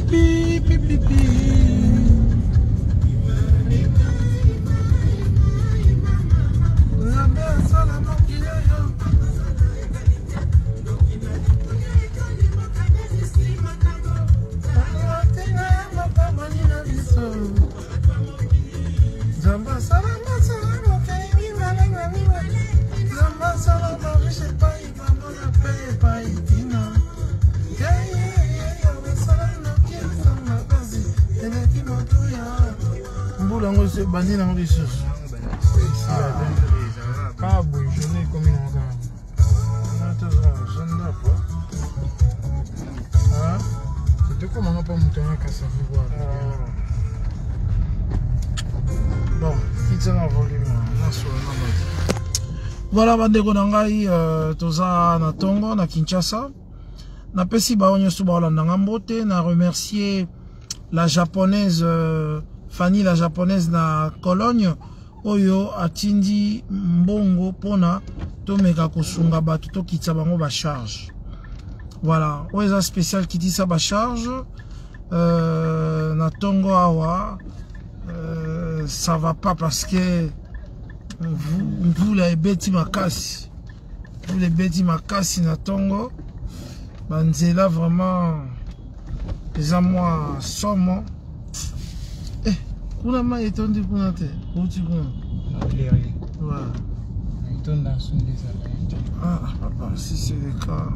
pipi pipi pipi. Bandit dans les choses. Pas bouillonner comme une c'était comment on peut monter un casse à voir. Bon, quitte un volume. Voilà, bandeko nangai toza na Tongo na Kinshasa. Na pesi ba onyo suba olanda ngambote na remercier la japonaise Fanny la japonaise na Cologne oyo atindi mbongo pona tomeka kosunga bato to kitsa bango ba charge. Voilà, oyo spécial kiti sa ba charge na Tongo awa ça va pas parce que vous les bêtis makasi. Vous les bêtis makasi na Tongo banzela vraiment les à moi somme. Kuna ma étonné kuna te. Où tu kuna? Ouais. Étonné dans son des ah papa, si c'est le cas.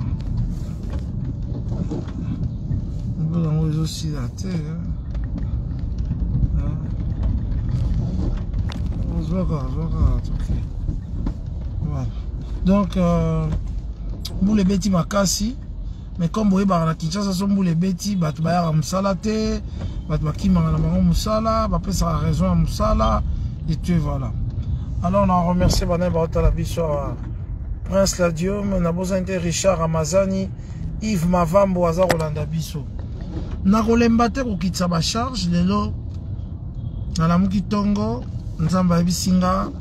On peut l'envoyer aussi la terre. On se voit ok. Voilà. Donc vous les bêtis makasi. Mais comme vous voyez, dans Kinshasa, ce sont les bêtis, bah tu vas musala te, bah tu vas qui mangana mango musala, bah après ça a raison à musala, et tu voilà. Alors on a remercié Banen Baota biso Prince Ladium, on a besoin de Richard Ramazani, Yves Mavambo Aza Rolanda biso. Na kolemba te ko kitsa ba charge lelo na lamuki Tongo, nzamba bisinga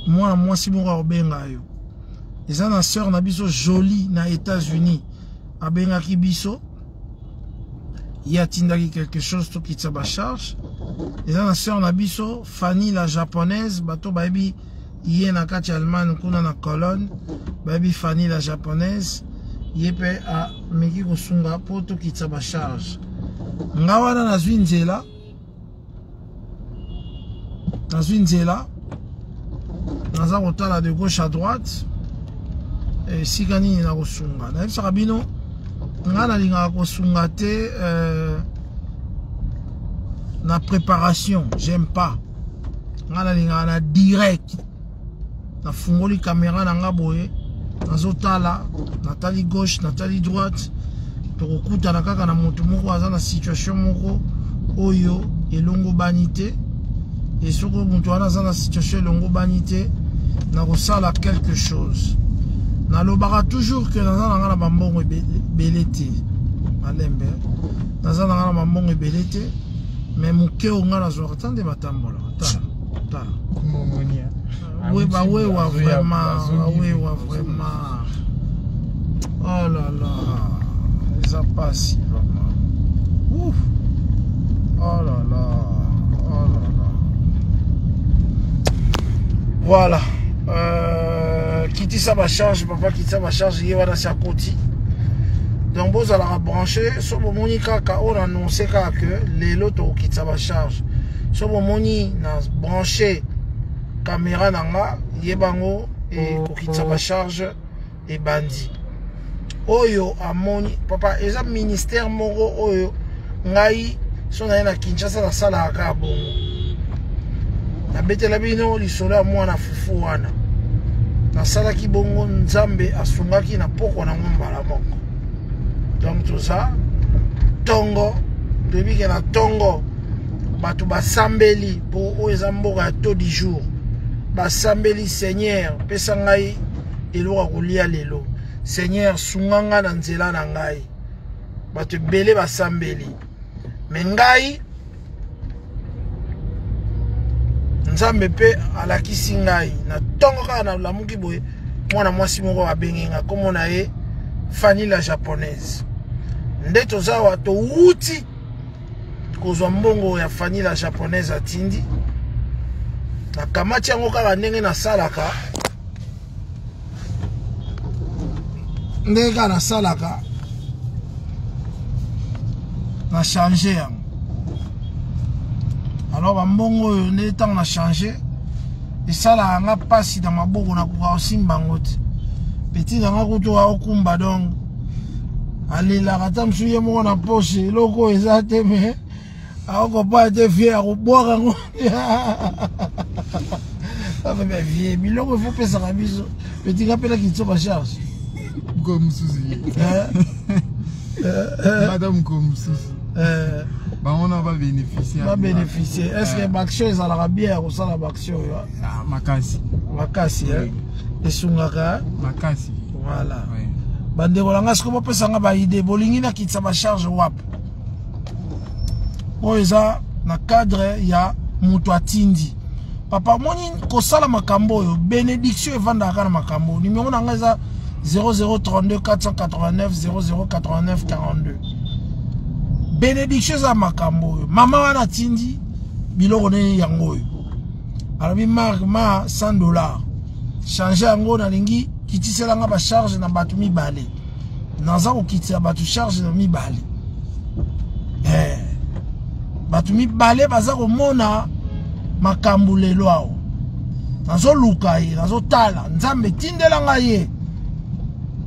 moi si moko obenga yo. Les ana sœur na biso jolie na États-Unis abenga ki biso yatindaki quelque chose to kitsa ba charge. Les ana sœur na biso Fanny la japonaise bato baby yé na kati Allemagne kuna na Cologne baby Fanny la japonaise yépe a meki kosunga po to kitsa ba charge. Ngawana na zwinzela naza kotala de gauche à droite. Si gani na kosunga na bisa kabino ngana linga kosunga te na préparation j'aime pas ngana linga na direct na fungoli caméra na nga boye nazotala natali gauche natali droite tokokuta na kaka na moto moko aza na situation moko oyo elongo banité et soko moto wana aza na situation elongo banité na kosala quelque chose. Na lobaka toujours que dans un bambon belete malembe dans un bambon belete mais mon cœur on a zo attendez batambola ta momonia oui bah oui wa vraiment oui wa vraiment oh là là ça passe vraiment ouf oh là là voilà Kiti ça va charge, papa Kiti ça va charge, il y a sa côté. Donc vous allez brancher, sur le monika on a annoncé que les lotos Kiti ça va charge. Sur le moni na branché caméra nanga, yebango et Kiti ça va charge et bandi. Oyo amoni papa eza ministère moko oyo ngai so na Kinshasa na sala akabo. Na betela bino lisolo mwana fufu wana. Nasalaki bongo nzambe asungaki na poko na mbala moko. Donc tout ça Tongo depuis que na Tongo batu basambeli pour oeza mboka to di jour basambeli Seigneur pesa ngai eloko kolia lelo Seigneur sunganga na nzela na ngai batu bele basambeli mais ngai nzambe pe alakisi ngai na Tongo kaka na lamuki boye mwana mwasi moko abengenga komo na ye Fanny la japonaise nde tozawa to wuti kozwa mbongo ya famille la japonaise atindi na kamati yango kaka ndenge nasalaka ndenge kaka nasalaka na changer yango. Alors bambongo oyo nde ntango na changer esalaka nga pasi na maboko nakoka kosimba ngo te petit nanga kutu aokumba donc alelaka ata mosusu ye moko na poshe eloko oyo eza te me aokopa ete vie akobwaka yango apepe vie biloko efo pesaka biso petit nga mpela kitso bacharge mko mosusu madame mko mosusu bango ba bénéficier. Ba bénéficier. Est-ce que l'action ezalaka bien ya kosala baction oyo? Makasi. Makasi hein. Esungaka makasi. Voilà. Bandeko langa siko bopesanga ba idée bolingi na kitsa ba charge wap. Oyo eza na cadre ya mutu atindi. Papa moni kosala makambo oyo bénédiction evandaka na makambo. Numéro nanga eza 0032 489 0089 42. Bénédiction za makambo. Mama wana tindi biloko ne yango. Alors marque ma $100. Changer yango na lingi kitisela nga ba charge na batu mibale. Naza ko kitisa batu charge na mibale. Batu mibale baza ko mona makambo lelo awo. Nazo luka ye, nazo tala, nzambe tindela nga ye.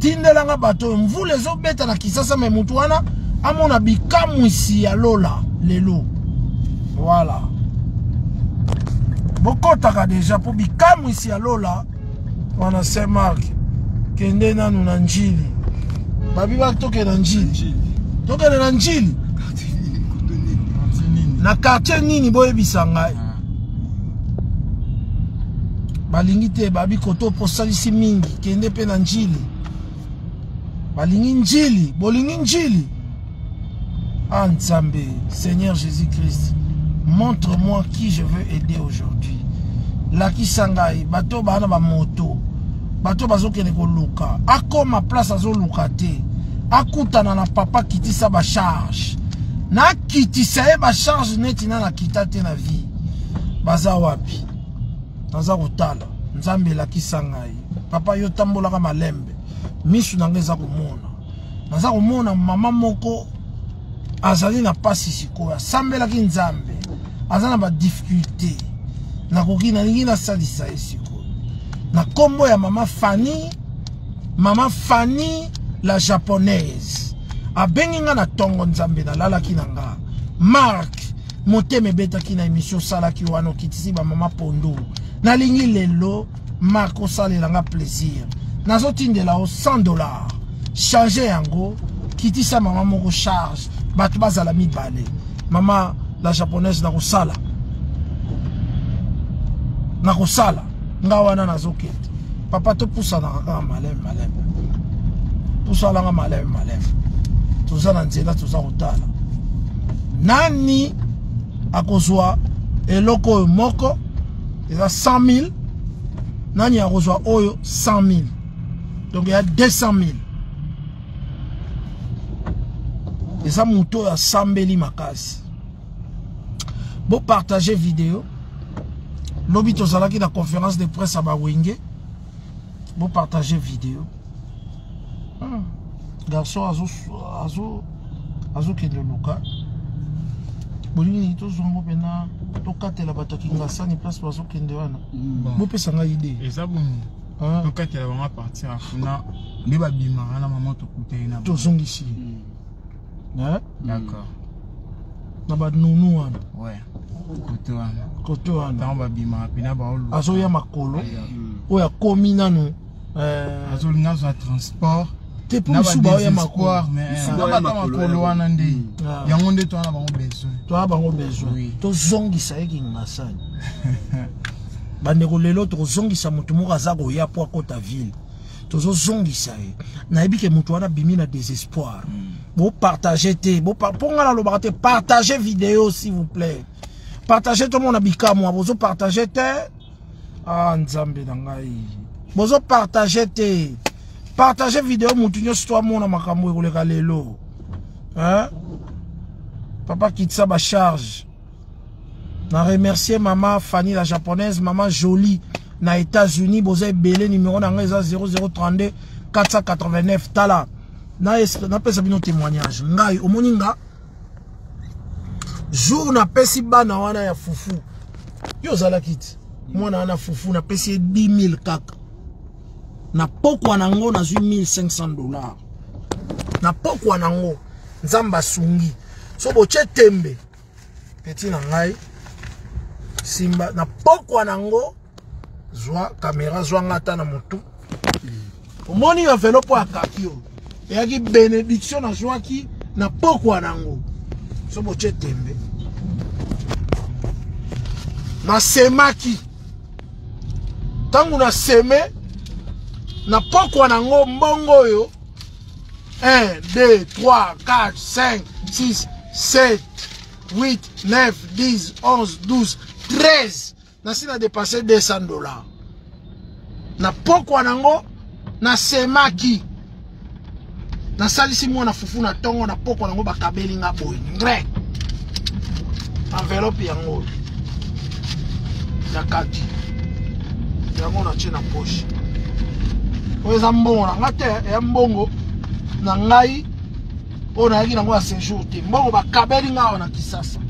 Tindela nga bato mvule zo beta na kisasa me mutu wana amona bikamwisi ya lola lelo. Voilà. Bokotaka deja po bikamwisi ya lola wana Saint-Marc kende nanu na njili. Babi ba toke na njili. Toke na njili. Na quartier nini boye bisanga. Balingi te babi koto posalisi mingi kende pe na njili. Balingi njili, bolingi njili. Ah Nzambe, Seigneur Jésus-Christ, montre-moi qui je veux aider aujourd'hui. Laki sangai, bato bana ba moto. Bato bazo kene ko luka. Akoma place azo luka te. Akutana na papa kitisa ba charge. Na kitisa e ba charge neti na kita te na vie. Baza wapi? Naza kotala. Nzambe laki sangai. Papa yo tambola ka malembe. Misu nangeza komona. Naza komona mama moko azali na pasi sikoya sambela ki nzambe azana ba difficulté na koki na lingi na salisa sikoya na kombo ya mama Fanny la japonaise abengi nga na tongo nzambe na lala ki nanga Marc moteme beta ki na émission sala ki wano kitisi ba mama Pondo na lingi lelo Marc osalela nga plaisir nazo tindela o $100 changer yango kitisa mama moko charge batu bazala mibale mama la japonaise na kosala nga wana nazokete papa to pusa na kaka malem pusala nga malem tuza na nzela tuza kotala nani akozwa eloko oyo moko eza 100 000 nani akozwa oyo 100 000 donc il y a 200 000. Et ça mouto ya sambeli makasi. Bon partager vidéo. Lobi tozalaki na conférence de presse à Bawenge. Bon partager vidéo. Garçon azo kende luka. Bolingi to zongo pena to katela bataki ngasani place bazo kende wana. Bo pesa nga idée. Et ça bon. To katela ba partir afuna ndeba bima na maman to kutena. To zongi ici. D'accord. Na ba nunu wana. Ouais. Koto wana. Dans ba bima pena ba olu. Azo ya makolo. Oya komi nanu. Azo linga za transport. Te pour suba ya makolo. Mais na ba makolo wana ndi. Yango nde to na bango besoin. To ba bango besoin. To zongi sa yeki ngasani. Bandeko lelo to zongi sa mutu moko azako ya po akota ville. Tozo zongi sa ye. Na ebike mutu wana bimi na désespoir. Vous partagez partagez vidéo s'il vous plaît. Partagez tout le monde habika moi. Vous partagez ah nzambe nangai. Vous partagez Partagez vidéo mutunyo sto mona makambo ekoleka lelo. Hein? Papa quitte ça, ma charge. Na remercier maman Fanny la japonaise, maman Jolie, na États-Unis, Bozé Belé, numéro 0032 489. Tala. Na pesa bino témoignage. Ngai, au moninga. Jour na pesi bana wana ya fufu. Yo zala kit. Moi na fufu na pesi 10 000 kaka. Na poko nango na 1500 $. Na poko nango nzamba sungi. So boche tembe. Petit na ngai. Simba na poko nango zwa caméra zwa ngata na motu. Omoni enveloppe ya kakio. Eyaki bénédiction na zwaki na poko nango. So boche tembe. Na semaki. Tangu na seme na poko nango mbongo yo 1, 2, 3, 4, 5, 6, 7, 8, 9, 10, 11, 12, 13. Nasi na dépassé 200 $. Na poko nango na semaki. Na salisi mwana fufu na tongo na poko nango bakabeli nga boy. Ngre. Enveloppe yango. Ya kaki. Yango na tche na poche. Oza mbongo na ngate ya mbongo na ngai. Ona yaki nango ya séjour te. Mbongo bakabeli nga na Kisasa.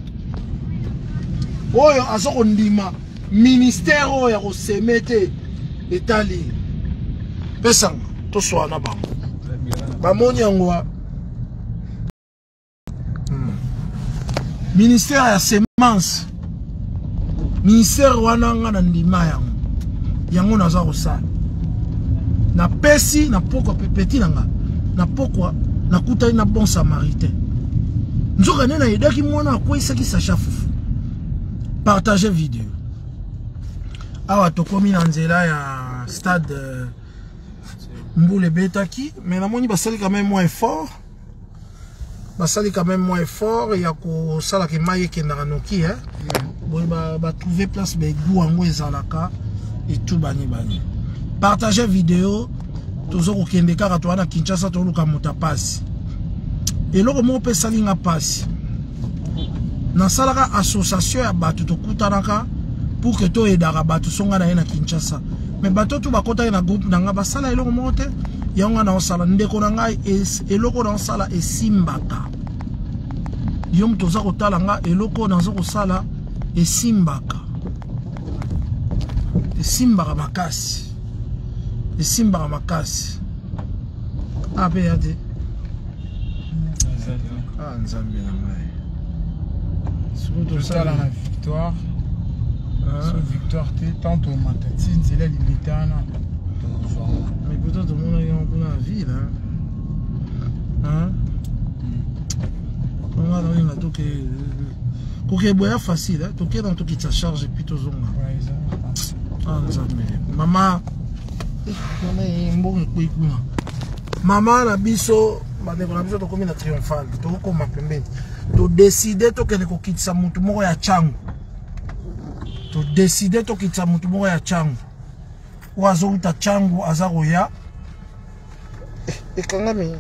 Oyo azoko ndima ministère oyo ya kosemete etali. Pesanga to swana bango. Bamoni yango ministère ya semence. Ministère wana nga na ndima yango. Yango naza kosala. Na pesi na poko pepeti nanga. Na poko na kutali na bon samaritain. Nzoka nena yedaki mwana akwesaki sacha fufu. Partagez vidéo. Awa tokomi na nzela ya stade Mboule Betaki, mais namoni basali quand même moins fort. Basali quand même moins fort ya ko sala ke maye ke na noki hein. Bon ba trouver place be gou ango ezalaka et tout bani. Partagez vidéo. Tozo ko kende kaka to na Kinshasa to luka mota passe. Et loko mo pe salinga passe. Na salaka association ya batu to kutanaka pour que to edara batu songa na na Kinshasa. Mais bato tu bakota na groupe nanga basala eloko mote yanga na osala ndeko na ngai eloko na osala esimbaka. Yom toza kotala nga eloko na zo kosala esimbaka. Esimbaka makasi. Esimbaka makasi. Ape yade. Ah nzambe na ngai. Surtout la victoire. Sur victoire, tantôt matati, c'est la limite. Mais peut-être tout le monde a une vie là. Hein? On va dans une auto qui est facile, hein? Tout est dans tout qui se charge et puis tout zonga. Ah nzambe. Maman, maman na biso, bandeko na biso to komi na triomphal, to koma pembeni. To décider to kende ko kitisa mutu moko ya changu. To décider to kitisa mutu moko ya changu. Wazo uta changu azaro ya. Ekangami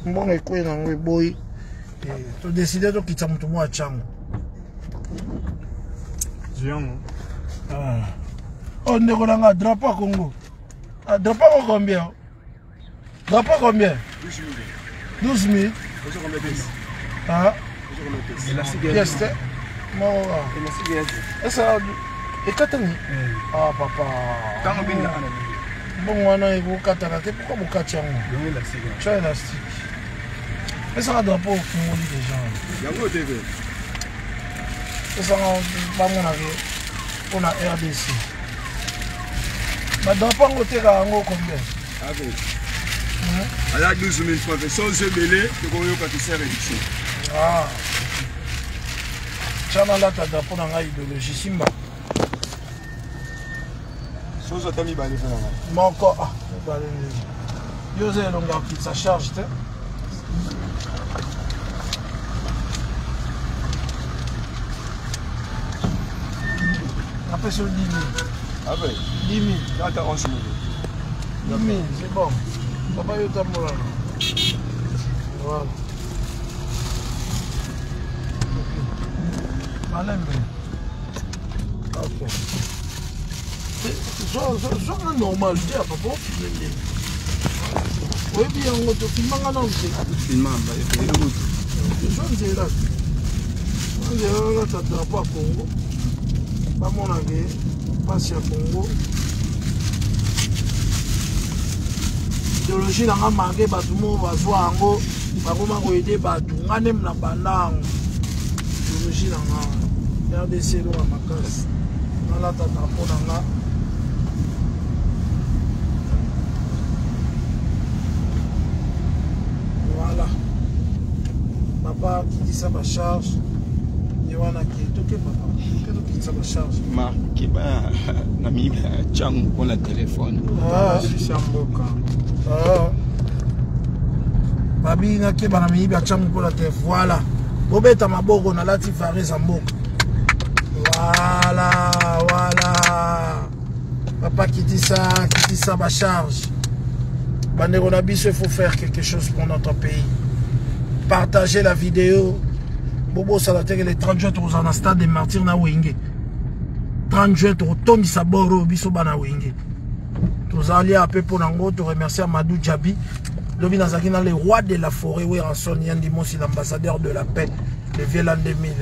mbongo ekwe na ngwe boy. To décider to kitisa mutu moko ya changu. Ziango. Ah. On ndeko nanga drapeau Congo. Ah, drapeau combien? Drapeau combien? 12 000. Ah. Yes, moi. Et ça, et Katani. Ah, papa. Bon, on a eu Katana. Pourquoi vous catchez? Tu as élastique. Et ça, drapeau Congo déjà. Et ça, pas mon avis. On a RDC. Mais drapeau en côté, combien? Elle a 12 000 francs. Sans eux mêlés, tu connais quand tu sais réduction. Ah. Chana là, tu as drapeau dans l'idéologie Simba. Sans eux, tu as mis balé. Mais encore. Ah, Yosé, l'on qui ça charge. Après, sur 10 000. Après 10 000. Là, tu as 11 000. 10 000, c'est bon. Papa, il t'a moulé. Voilà. Malembe. Ok. C'est normal, je papa. Oui, bien, on te filme en anglais. Filme en bas, Je suis là. Je suis là, tu as pas Congo. Pas mon avis, pas si à Congo. Idéologie, on a marqué, tout le monde va voir en haut. Comment aider Badou, on a même la banane. Idéologie, on a RDC, on a ma casse. On a la tata pour la. Voilà. Papa qui dit ça va charge. Yoana qui est ok papa. Qui dit ça va charge. Marc qui va nami chang pour le téléphone. Ah, je suis en boca. Ah. Babi na ke bana mi ba chang pour la téléphone. Voilà. Bobeta maboko na lati fare zamboka. Voilà, voilà. Papa qui dit ça va charge. Il faut faire quelque chose pour notre pays. Partagez la vidéo. Bobo Salatek, les 30 juin, tu as un stade de martyrs na Wenge. 30 juin, tu as Tommy Saboro, Biso Bana Wenge. Tu as allié à Pepo Nango, tu remercies Amadou Djabi. Lobi Nazakina, le roi de la forêt, oui, Ranson Yandimos, l'ambassadeur de la paix, le vieux l'an 2000.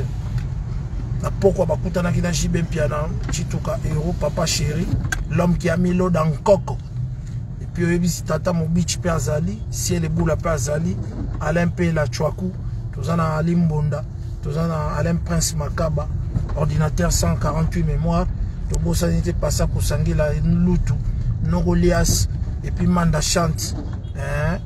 Pourquoi Bakutana Kina Jibem Piana, Chituka Héros, papa chéri, l'homme qui a mis l'eau dans le coco. Puis si tata Mobich pe azali, si elle boula pe azali, Alain pe la Chouakou, tous en a Ali Mbonda, tous en a Alain Prince Makaba, ordinateur 148 mémoire, tout beau sanité passa pour Sangui la Lutu, Nogolias, et puis Manda Chante, hein,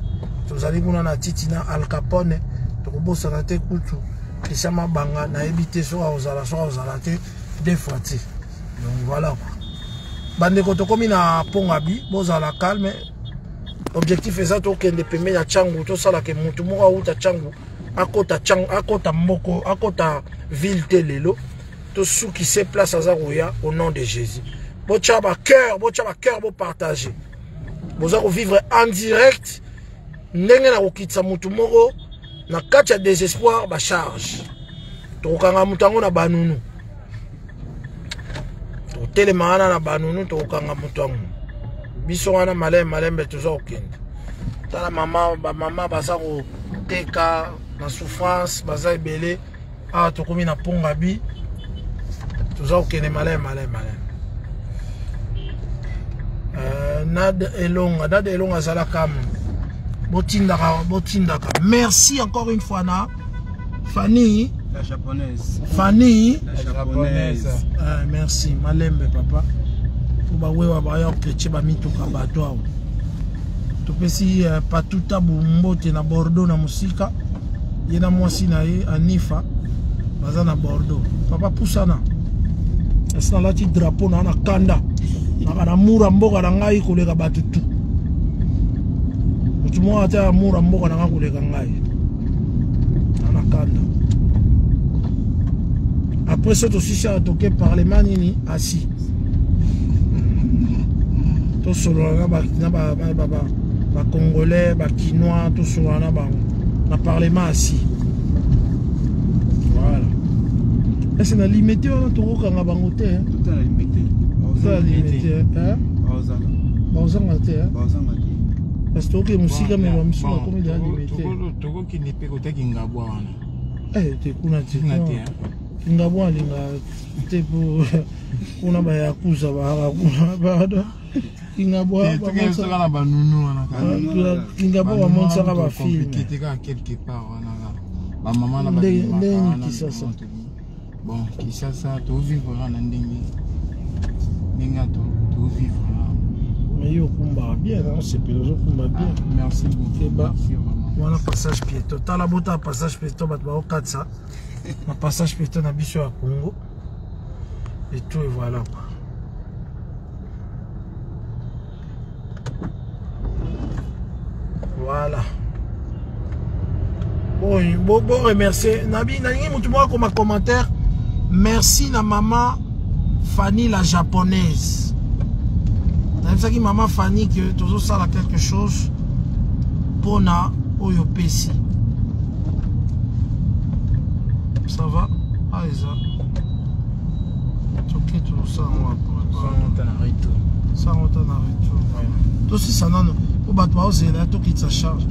tous allez vous na Titina Al Capone, tout beau sanité Koutou, Kisama Banga, na évité soit aux alate, deux fois. Donc voilà. Bande koto komi na pongabi boza la calme objectif est to kende peme ya changu to sala ke mutu mo auta changu akota chang akota moko akota ville telelo to sou qui se place à Zarouya au nom de Jésus. Bocha ba cœur bo partager. Boza ko vivre en direct ndenge na kokitsa mutu moko na kati ya désespoir ba charge. To kanga mutango na banunu. Tele maana na banunu to kanga mutango biso wana malembe toujours okende tala mama baza ko teka na souffrance baza ebele a to komi na ponga bi toujours okende malembe nad elonga zala kam botindaka merci encore une fois na Fanny la japonaise. Fanny la japonaise. Merci malembe papa. Pour wewa ba yo keche ba mituka bato awo. To pesi patuta bumbote na Bordeaux na musika. Yena mwasi na ye Anifa baza na Bordeaux. Papa pusana. Esa lati drapeau na kanda. Na mura mboka na ngai koleka bato tu. Mutu mo ata mura mboka na ngai koleka ngai. Na kanda. Après ça, aussi, ça a toqué par les manini assis. Tout sur le Congolais, Quinois, tout sur le Parlement assis. Voilà. Et c'est limité, on a tout le monde bangoté. Tout est limité. Tout est limité. Parce que tu as musique, mais tu as limité. Tu as Ngabo alinga tepo kuna ba yakuza ba bado ngabo ba banunu wana ngabo ba monsa ba film quelque part wana ba maman na ba Kisasa bon Kisasa to vivre na ndenge ninga to vivre mais yo kumba bien c'est pilote kumba bien merci beaucoup voilà passage piéton tala bota passage piéton ba ba okatsa un passage piéton à Bissau à Congo et tout et voilà quoi. Voilà. Bon remercier Nabi Nani Moutouma comme un commentaire. Merci na maman Fanny la japonaise. C'est que maman Fanny que toujours ça a quelque chose pour na Oyopesi. Ça va? Ah, ça. Ok, tout ça, on va retour. Ça, on va retour. Tout ça, non. Pour battre, tout quitte sa charge.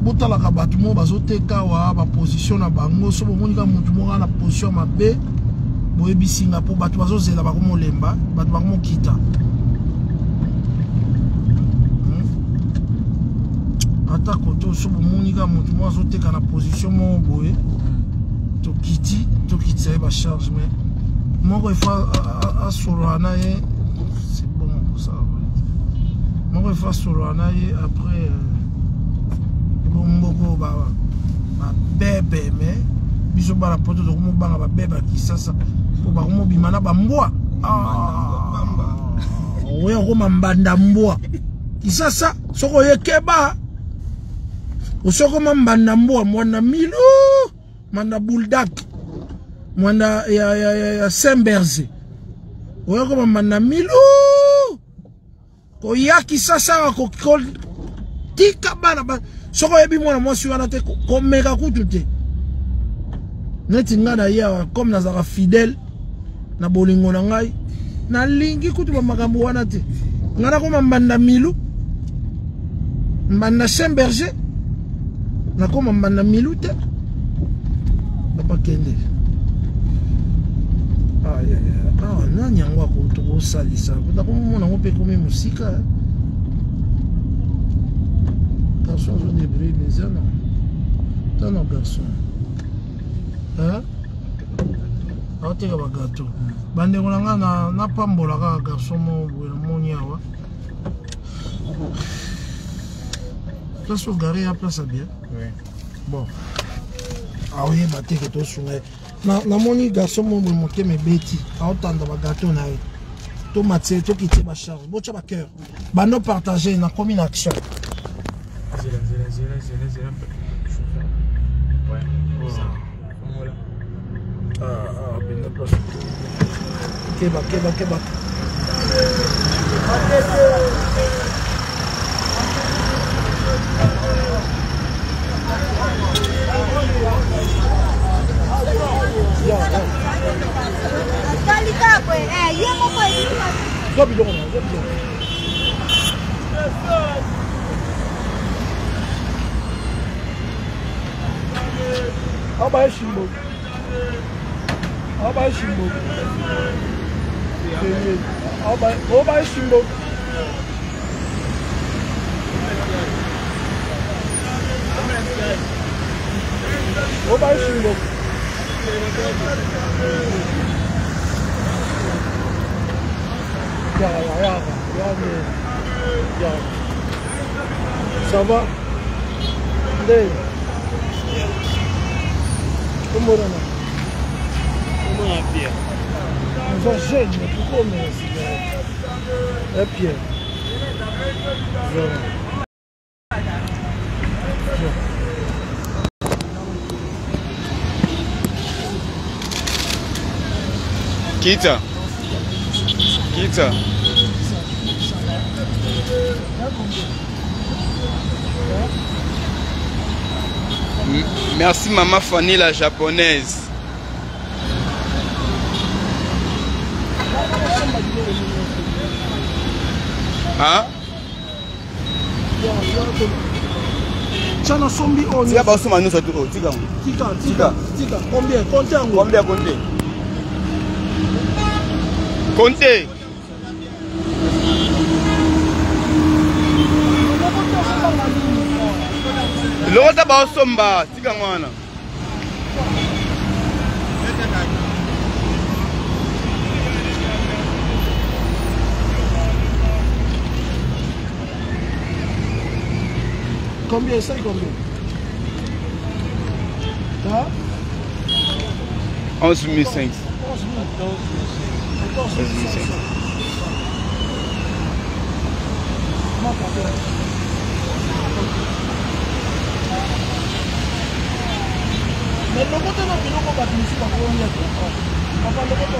Botalaka bato mo bazoteka wa ba position na bango so bomonika mutu mo na position mabe boyebi singa po bato bazozela ba komo lemba bato ba komo kita ata koto so bomonika mutu mo azoteka na position mo boye to kiti ba charge mais moko il faut a solana et c'est bon ça moko il faut solana et après mboko ba bébé mais biso ba la poto ko mo banga ba bébé ki sasa ko ba mo bimana ba mbwa oya ko mambanda mbwa ki sasa soko yekeba osoko mambanda mbwa mwana milu manda bulldog mwana ya Saint-Berger oya ko mambanda milu ko yaki sasa ko tika bana ba soko yebi mwana mwasi wana te komeka kutu te neti nga na ya comme nazaka fidèle na bolingo na ngai na lingi kutu ba makambo wana te nga na koma mbanda milu mbanda Saint-Berger na koma mbanda milu te papa kende nani yango ako tokosalisa takomona ngo mpe komi musika garçons ont des bruits bizarres, non? T'as nos garçons. Hein? Ah, t'es comme un gâteau. Bande on a na pambola ka garçon mon yawa. Place au garé à place à bien. Oui. Bon. Ah oui, bah t'es que toi soumet. Na moni garçon mon monter mes bêtis. Ah autant de gâteau na. Tomate, to quitter ma charge. Bon tu as cœur. Bah non partager na comme une action. Ouais. Keba. Aba shimbo. Aba shimbo. Ça va? Comment on a? Comment on a Pierre? On va jeune, mais pourquoi on met la cigarette? Et Pierre? Kita. Merci maman Fanny la japonaise. Hein? Chana sombi on. Tika ba soma nous ça tout. Tika. Combien? Comptez. Comptez. Lota ba somba, tika mwana. Combien ça combien? Hein? 11 500. 11 500. Mais le côté de l'eau, on va finir par combien? Papa, le côté.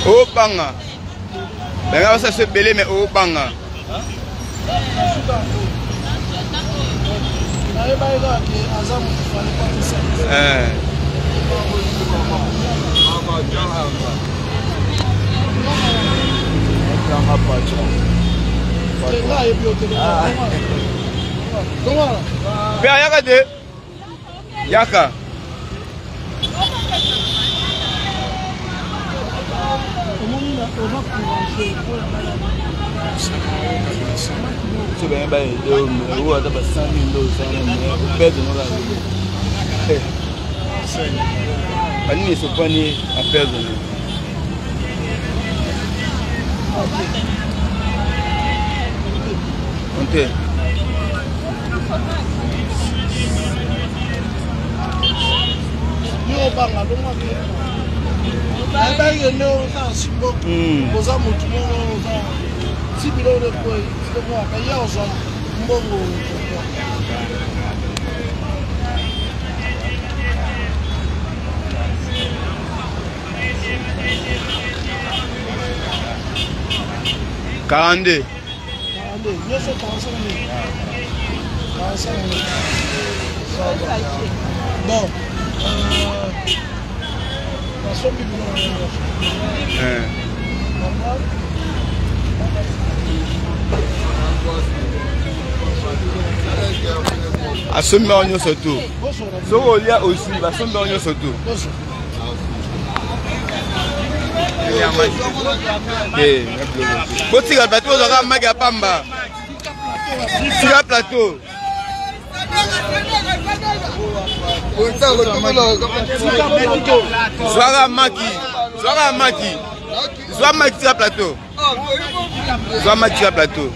Opanga. Ben ça se belé mais opanga. Père, yaka de Yaka. Quarante. Bon. Asombe onyo soto. So olia aussi, asombe onyo soto. Botika plateau ozaka maki ya pamba. Tika plateau. Zwaka maki. Zwaka maki. Zwaka maki tika plateau. Zwaka maki tika plateau.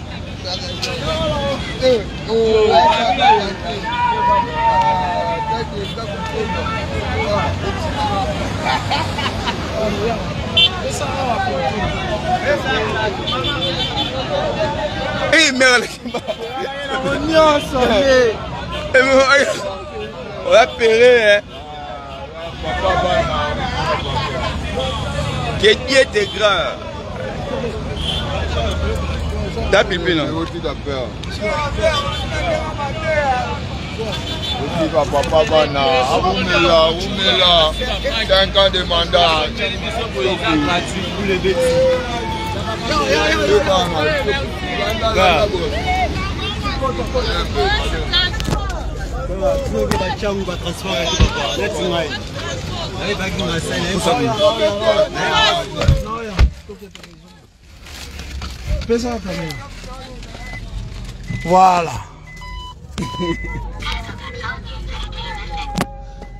Eh, merde. On va périr, hein. Qui était grand. T'as pipi, non? Papa, 5 ans de mandat. Voilà.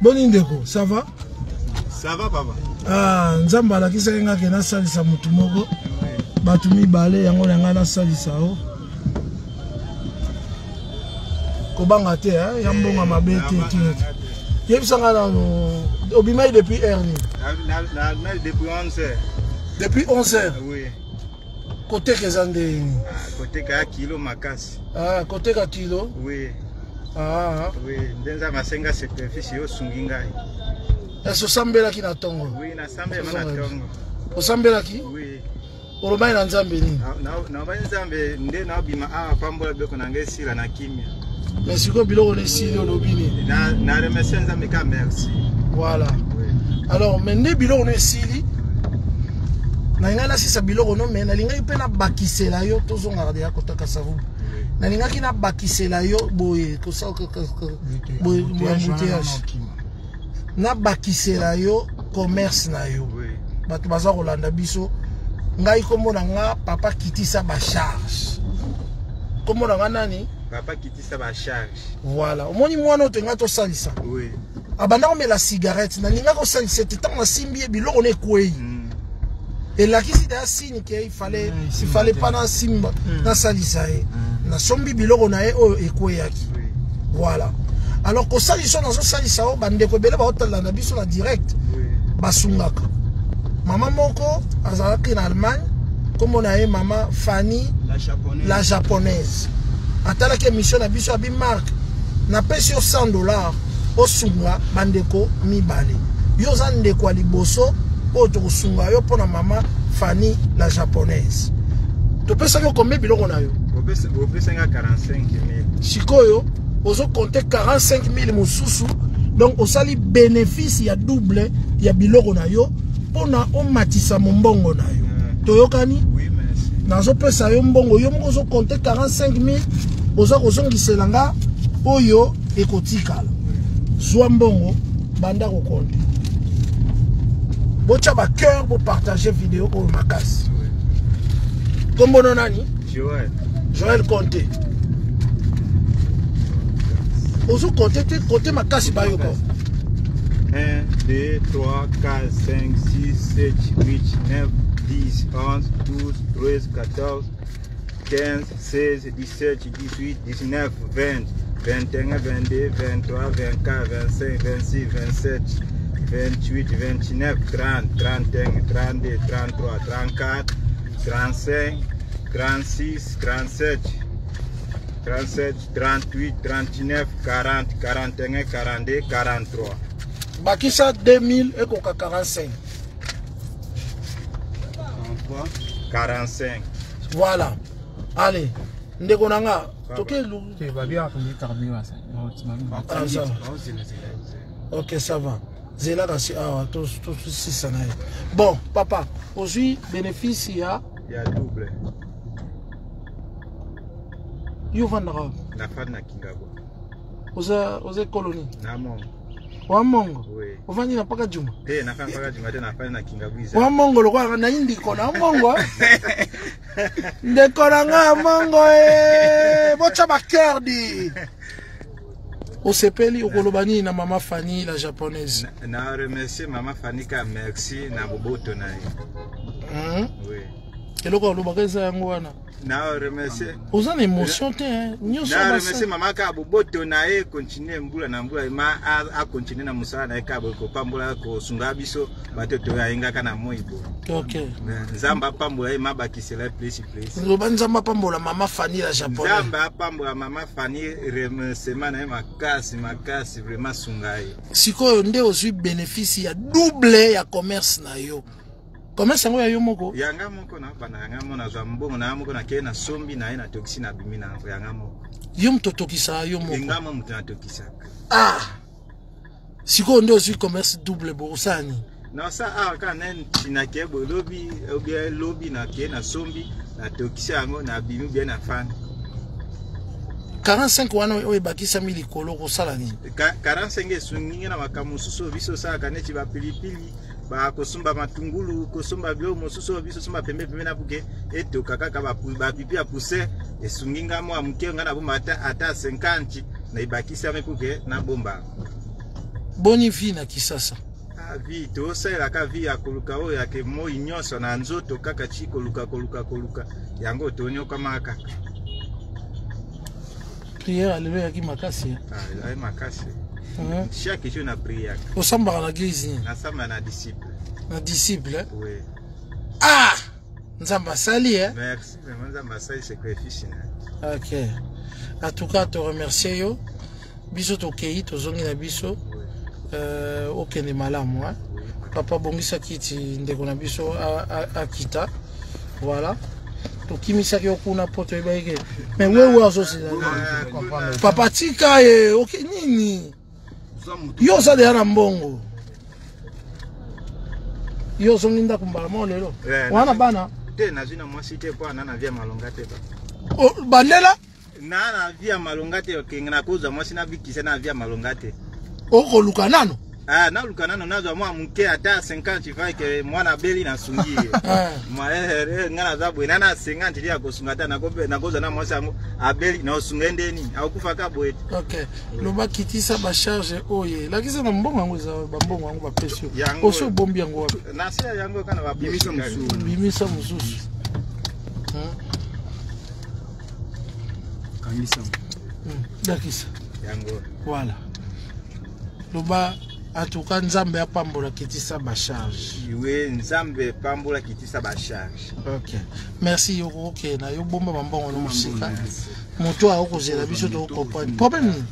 Bonindeko, ça va? Ça va, papa? Ah, nzamba la kisa nga kena salisa mutu moko. Batu mibale yango nga na salisa o. Kobanga te hein, yambonga mabete tout. Yebisanga na obimai depuis erni. Depuis 11h. Depuis 11h. Oui. Côté Kezande. Côté ka kilo makasi. Ah, côté ka kilo. Oui. Ah. Oui, ndenza masenga superficie yo sunginga. Est-ce sambela ki na tongo? Oui, na sambela na tongo. O sambela ki? Oui. Orobai na nzambe ni. Na ba nzambe nde na bima a pambola beko na ngesila na kimia. Mais siko biloko le sili olobini. Na remercier nzambe ka merci. Voilà. Oui. Alors, mais ne biloko ne sili. Na ngana sisa biloko no mais na linga ipena bakisela yo tozonga ya kotaka savu. Na linga kina bakisela yo boye ko sa ko boye embouteillage. Na bakisela yo commerce na yo. Batu baza kolanda biso ngai komona nga papa kitisa ba charge. Komona nga nani? Papa kitisa ba charge. Voilà. Omoni mwana otenga to salisa. Oui. Abanda ko mela cigarette na linga ko salisa tant na simbi biloko ne kwei. Et là qui c'est un signe qu'il fallait pas dans simba dans salisa na sombi biloko na e o ekweyaki. Voilà. Alors que ça ils sont dans salisa o bande ko bele ba hotela na biso na direct. Basungaka. Maman moko azalaki en Allemagne comme on a maman Fanny la japonaise. Atala que mission na biso abi marque na pesi yo $100 o sunga bandeko mibale. Yo zande kwa liboso Autre sunga yo pona mama Fanny la japonaise. To pesa yo combien biloko na yo? Au pesa 45 000. Sikoyo Ozo compter 45 000 mosusu. Donc au sali bénéfice ya double ya biloko na yo pona o matisa mbongo na yo. Toyokani? Oui, merci. Nazo pesa yo mbongo yo moko ozo compter 45 000 ozo kozongisela nga oyo ekotikala. Zwa mbongo banda ko compter. Bocha ba cœur pour partager vidéo au makasi. Kombo nani? Joël Conté. Ozo compter côté makasi ba yo ko. 1, 2, 3, 4, 5, 6, 7, 8, 9, 10, 11, 12, 13, 14, 15, 16, 17, 18, 19, 20, 21, 22, 23, 24, 25, 26, 27, 28, 29, 30, 31, 32, 33, 34, 35, 36, 37, 37, 38, 39, 40, 41, 42, 43. Bakisa 2000 et koka 45. 45. Voilà. Allez. Ndeko nanga. Toke lu. Ok, ça va. Zela kasi awa tout ça na. Bon, papa, aujourd'hui bénéfice il y a double. Yo vandra. Na fana kingabo. Oza colonie. Na mongo. Wa mongo. Oui. Ovandi na paka juma. Na fana paka juma te na fana na kingabuiza. Wa mongo lokwa na indi kona mongo. Ndeko nanga mongo bocha ba cœur di. Au sepeli okolobani na mama Fanny la japonaise. Na remercier mama Fanny ka merci na boboto na ye. Oui. Eloko olobaka yango wana. Na remercier. Oza na émotion te hein. Nyoso ba. Na remercier mama ka boboto na ye continuer mbula na mbula ma a continuer na musala na ka ko pambola ko sunga biso batoto ya inga kana moibo. OK. Nzamba pambola ma bakisela place. Loba nzamba pambola mama Fanny la japonaise. Nzamba pambola mama Fanny remerciement na makasi vraiment sungai. Sikoyo nde ozwi bénéfice ya double ya commerce na yo. Commerce yango ya yo moko? Yanga moko na bana yanga mona za mbongo na moko na kena sombi na ina toxine na bimi na yanga moko. Yo mtotokisa yo moko. Ngama mtu natokisa. Ah. Sikoyo nde ozwi commerce double borosani. Na sa kana tina kebo lobby na kena sombi na tokisa yango na bimi bien na fan. 45 wana oye bakisa mili kolo ko sala ni. 45 esungi na makamususo biso sa kaneti ba pilipili. Ba kosumba matungulu kosumba bio mosusu biso sumba pembe na buke eto kaka ba pipi a pousser esunginga mo amuke ngana bomba ata 50 na ibakisa mepuke na bomba boni vie na kisasa vie to sala ka vie ya koluka o ya ke mo inyoso na nzoto kaka chi koluka yango tonyo kama kaka prière alléluia ki makasi ay makasi. Chaque jour na prière. Au samba na l'église. Na samba na disciple. Na disciple. Oui. Ah! Nzamba sali hein. Merci, vraiment nzamba sali sacrifice. OK. En tout cas, te remercier yo. Biso to kei to zongi na biso. OK ne malamu hein. Papa bongisa kiti ndeko na biso a kita. Voilà. To kimisa ki okuna poto ebaike. Mais wewe azo sila. Papa tika OK nini? Yo sa de na mbongo. Yo zonginda kumbala mo lelo. Wana bana. Te na zina mwasi te po na via malonga te ba. O bandela? Na via malonga te okenga na koza mwasi na bikisa na via malonga te. Oko luka nano? Na luka nano nazo mwa mke ata 50 fa ke mwana beli na sungi. Mwa ngana zabu na 50 ya kosunga ta na kope na koza na mwasi ango abeli na osungende ni akufa ka boete. OK. Loba kitisa ba charge oye. Lakisa na mbongo yango za ba mbongo yango ba pesio. Oso bombi yango wapi? Na sia yango kana ba bimisa mususu. Bimisa mususu. Kangisa. Dakisa. Yango. Voilà. Loba en tout cas nzambe apambola kitisa ba charge. Oui, nzambe pambola kitisa ba charge. OK. Merci yoko OK na yo bomba mbongo no musika. Moto a okozela biso to comprendre. Problème.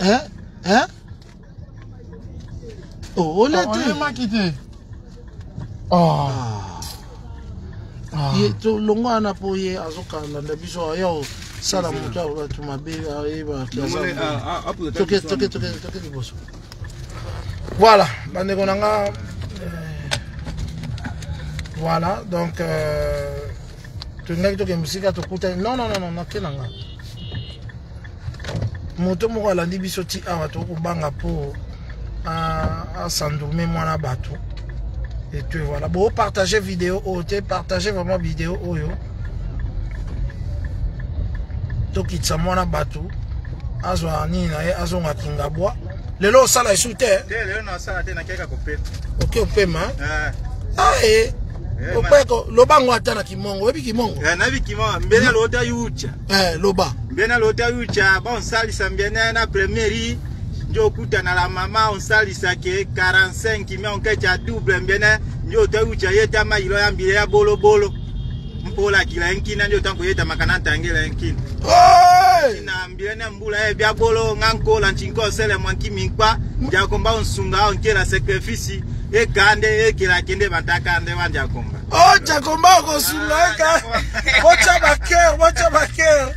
Hein? Oh, on est makité. Ye to longo ana po ye azokanda nda biso yo Ça la moto tu m'as bien voilà, voilà, donc tu n'as que musique à te coûter. Non, moto moko alandi biso ti awa tokobanga po à s'endormir moi na bateau. Et puis voilà, bon, partagez vidéo, partagez vraiment vidéo oyo. Tokitsa moi na bateau. Azwa ni na ye azonga kingabwa. Lelo sala esute. Lelo na sala te na keka kopé. OK opema. Opeko lobango atana kimongo, webi kimongo. Na bi kimongo, mbena lota yucha. Loba. Mbena lota yucha, ba on salisa mbena na première njo kuta na la mama on salisa ke 45 mais on kecha double mbena njo ta yucha yeta ma ilo ya mbile ya bolo bolo. Mpola kila enkina njo tango yeta makana tangela enkina. Na mbena mbula bya bolo nganko la nchinko sele mwanki minkwa ja komba onsunga onkela sacrifice e kande e kila kende bataka ande wanja komba. Oh Jakomba ko sunga ka. Wacha baker.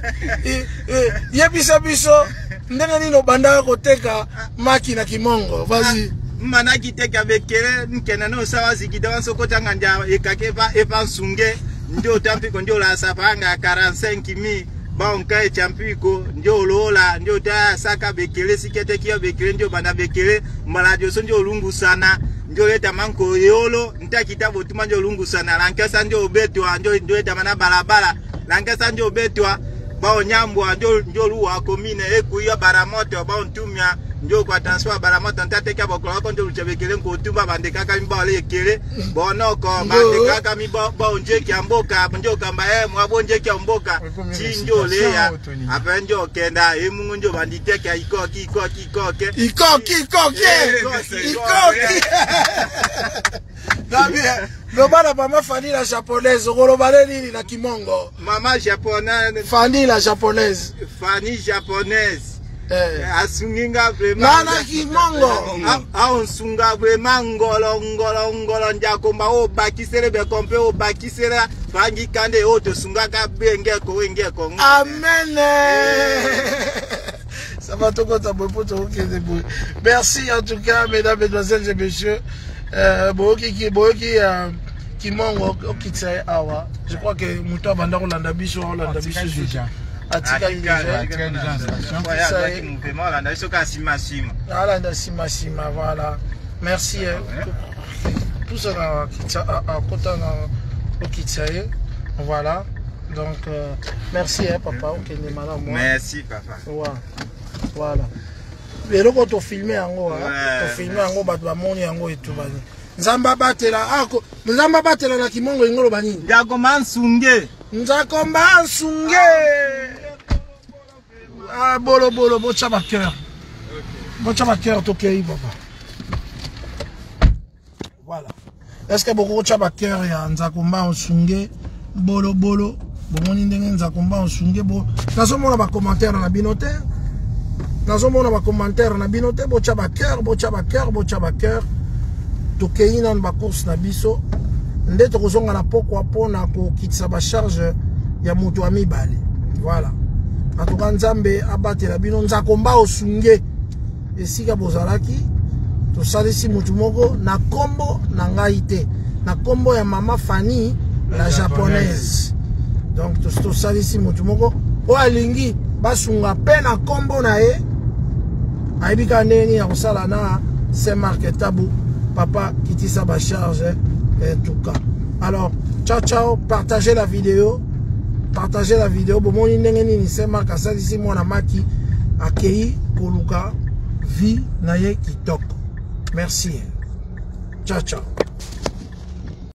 Yebisa biso ndenge nino banda ko teka maki na kimongo. Vas-y. Mana kiteka bekele nkena no sawa zikida soko tanga nja ekakeba epa sunge ndio tampi ko ndio la sapanga 45,000 ba onka champiko ndio lola ndio ta saka bekele sikete kiyo bekele ndio banda bekele maladio so ndio lungu sana ndio leta manko yolo nta kitabo tuma ndio lungu sana lankasa ndio betwa ndio eta mana balabala lankasa ndio betwa ba onyambwa ndio luwa komine ekuyo baramoto ba ontumya ndio kwa transfer baramoto ntateka bokolo ko ndio luchabekele ko tumba bandeka kami ba le kele bonoko bandeka kami ba onje kiamboka ndio kamba mwabonje kiamboka chi ndio leya apa ndio kenda emungu ndio banditeka ikoki Lobana mama Fanny la japonaise, Rolobane nini na kimongo. Mama japonaise. Fanny la japonaise. Fanny japonaise. Asunginga vraiment. Nana kimongo. Aunsunga vraiment ngolo njakomba o bakisere be kompe o bakisera fangi kande o to sunga ka benge ko Amen. Ça va tout compte à bon pour merci en tout cas mesdames, mesdemoiselles et messieurs. Kimongo okitsa awa. Je crois que muto abanda kolanda biso déjà. Atika déjà. Voilà. Merci. Tout ça à côté okitsa. Voilà. Donc merci papa. Merci papa. Voilà. Mais là quand on filme yango, on filme yango bato bamoni yango etubani. Nzamba batela na kimongo ingolo bani. Nzakomba nsunge. Ah bolo bocha ba cœur. Bocha ba cœur tokei papa. Voilà. Est-ce que beaucoup bocha ba cœur ya nzakomba nsunge bolo bomoni ndenge nzakomba nsunge bo. Nazomona ba commentaire na binote. Nazomona ba commentaire na binote bocha ba cœur. Tokei na ba course na biso nde tokozonga na pokwa pona ko kitsa ba charge ya mutu wa mibale. Voilà. Atuka nzambe abatela bino nzakomba osunge esika bozalaki to salisi mutu moko na kombo na ngai te na kombo ya mama Fanny la japonaise. Donc to salisi mutu moko o alingi basunga pe na kombo na ye aibika ndeni ya kosala na Saint-Marc Tabou papa kitisa ba charge en tout cas. Alors ciao, partagez la vidéo. Bomoni ndenge nini Saint-Marc asalisi mwana maki akei koluka vie na ye kitoko. Merci. Ciao.